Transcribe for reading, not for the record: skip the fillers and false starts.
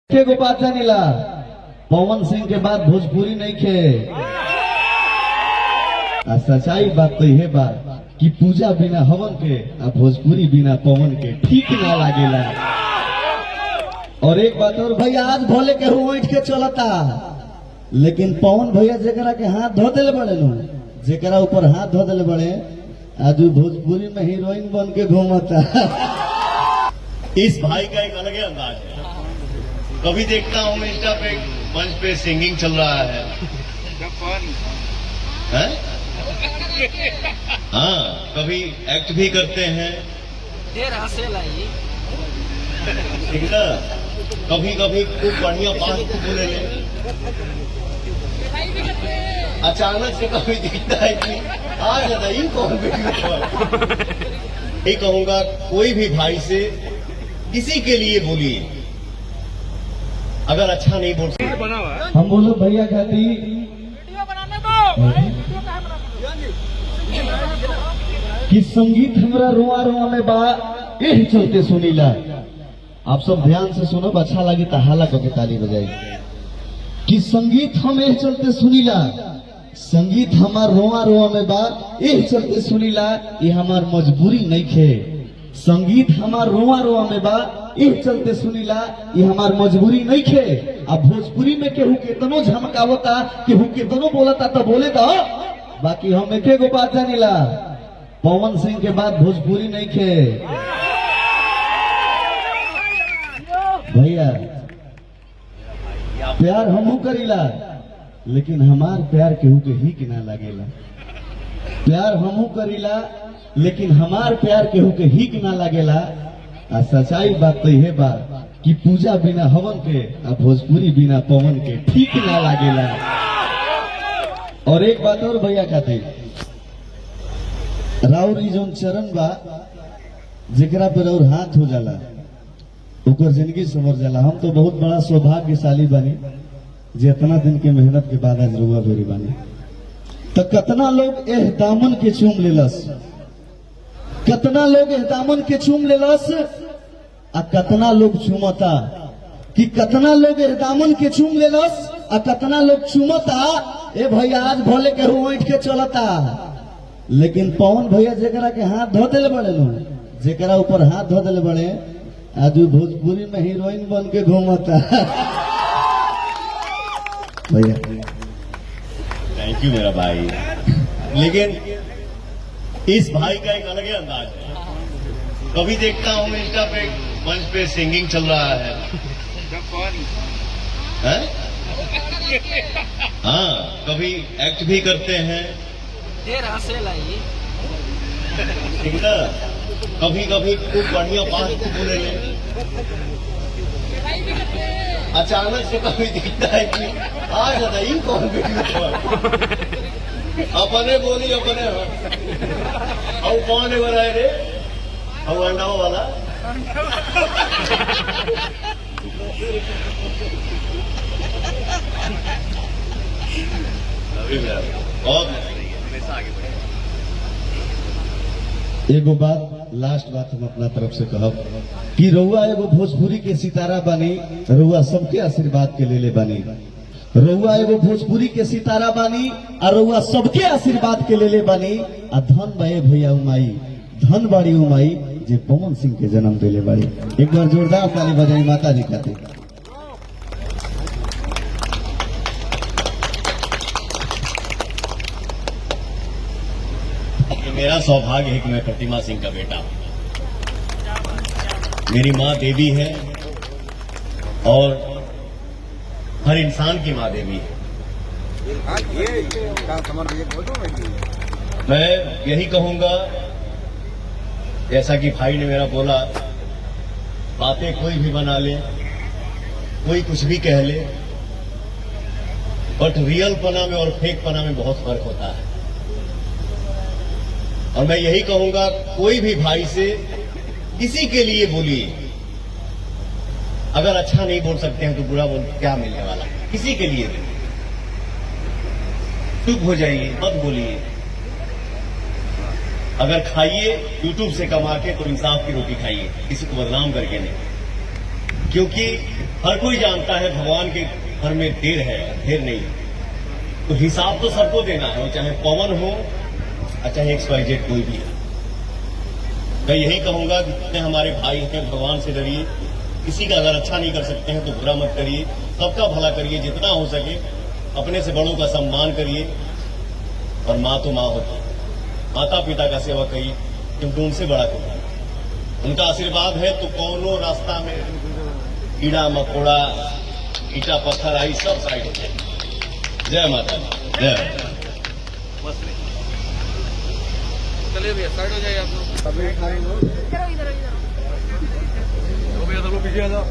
को बात जानिला पवन सिंह के बाद भोजपुरी नहीं खे। सच्चाई बात तो यह बात कि पूजा बिना हवन के आ भोजपुरी बिना पवन के ठीक ना लागेला। और एक बात और भैया, आज भोले के उठ के चलता, लेकिन पवन भैया जेकरा के हाथ धो दिले बड़े नु, जेकरा ऊपर हाथ धो दिले बड़े, आज भोजपुरी में हीरोइन बन के घूमता। इस भाई का एक अलग ही अंदाज है। कभी देखता हूँ इंस्टा पे मंच पे सिंगिंग चल रहा है, हाँ, कभी एक्ट भी करते हैं, ठीक है, कभी कभी खूब बढ़िया बात बोले ले, अचानक से कभी दिखता है कि आ जाता ही कौन ये कहूंगा, कोई भी भाई से किसी के लिए बोलिए, अगर अच्छा नहीं बोल सकते। हम बोलो भैया खाती कि संगीत हमरा रुआ रुआ में बा यही चलते सुनीला। आप सब ध्यान से सुनो, अच्छा लगी तो हाला करके ताली बजाई। कि संगीत हम यही चलते सुनीला, संगीत हमार रुआ रुआ में बा यही चलते सुनीला, ये हमार मजबूरी नहीं खे। संगीत हमार रुआ रुआ में बा यही चलते सुनीला, ये हमार मजबूरी नहीं खे। अब भोजपुरी में केहू केतनो झमकावता, केहू केतनो बोलता तो बोले तो, बाकी हम एके गो बात जानिला, पवन सिंह के बाद भोजपुरी नहीं खे। भैया प्यार हमहू करीला, लेकिन हमार प्यार केहू के ही ना लागेला। प्यार हमहू करीला, लेकिन हमार प्यार केहू के ही ना लागेला। आ सच्चाई बात तो यह बात कि पूजा बिना हवन के आ भोजपुरी बिना पवन के ठीक ना लागेला। और एक बात और भैया कहते, राउर जोन चरण बा जेकरा पर और हाथ हो जाला ओकर जिंदगी संवर जाला। हम तो बहुत बड़ा सौभाग्यशाली बनी जे इतना दिन के मेहनत के बाद आज रुआ भेरी बानी। तो कितना लोग एह दामन के चूम लेलस, कितना लोग एह दामन के चूम लेलस, आ कितना लोग चूमता, कि कितना लोग एह दामन के चूम लेलस आ कितना लोग चूमता। ए भैया आज भोले के उठ के चलता, लेकिन पवन भैया जेकरा के हाथ धो दिले बड़े नु, जेकरा ऊपर हाथ धो दिले बड़े, आज भोजपुरी में हीरोइन बन के घूमता। भैया थैंक यू मेरा भाई, लेकिन इस भाई का एक अलग ही अंदाज है। कभी देखता हूँ इंस्टा पे मंच पे सिंगिंग चल रहा है, हाँ, कभी एक्ट भी करते हैं, ठीक है, कभी कभी खूब बढ़िया बात बोले ले, अचानक से कभी दिखता है कि आ जाता ही कौन अपने बोली अपने और कौन है बनाए रे, और अंडाओं वाला एगो बात, लास्ट बात हम अपना तरफ से कहब कि रउआ एगो भोजपुरी के सितारा बनी, रउआ सबके आशीर्वाद के लेले बनी। रउआ एगो भोजपुरी के सितारा बानी और रउआ सबके आशीर्वाद के लेले बानी। आ धन बाए भैया उमाई, धन बाड़ी उमाई जे पवन सिंह के जन्म दिले बाड़ी। एक बार जोरदार ताली बजाई माता जी खातिर। मेरा सौभाग्य है कि मैं प्रतिमा सिंह का बेटा हूं। मेरी माँ देवी है और हर इंसान की माँ देवी है। मैं यही कहूंगा, जैसा कि भाई ने मेरा बोला, बातें कोई भी बना ले, कोई कुछ भी कह ले, बट रियल पना में और फेक पना में बहुत फर्क होता है। और मैं यही कहूंगा, कोई भी भाई से किसी के लिए बोलिए, अगर अच्छा नहीं बोल सकते हैं तो बुरा बोल क्या मिलने वाला, किसी के लिए चुप हो जाइए, मत बोलिए। अगर खाइए यूट्यूब से कमा के तो इंसाफ की रोटी खाइए, किसी को बदनाम करके नहीं। क्योंकि हर कोई जानता है भगवान के घर में देर है, देर नहीं। तो हिसाब तो सबको देना है, चाहे पवन हो और चाहे XYZ कोई भी है। मैं यही कहूंगा कि जितने हमारे भाई हैं, भगवान से डरिए। किसी का अगर अच्छा नहीं कर सकते हैं तो बुरा मत करिए, सबका भला करिए, जितना हो सके अपने से बड़ों का सम्मान करिए। और माँ तो माँ होती है, माता पिता का सेवा करिए, क्योंकि उनसे बड़ा कोई नहीं। उनका आशीर्वाद है तो कौनो रास्ता में कीड़ा मकोड़ा ईटा पत्थर आई सब साइड हो जाए। जय माता दी, जय माता दी। चलिए भैया साइड हो जाइए आप लोग। इधर इधर इधर तो भैया सब लोग पीछे आ जाओ।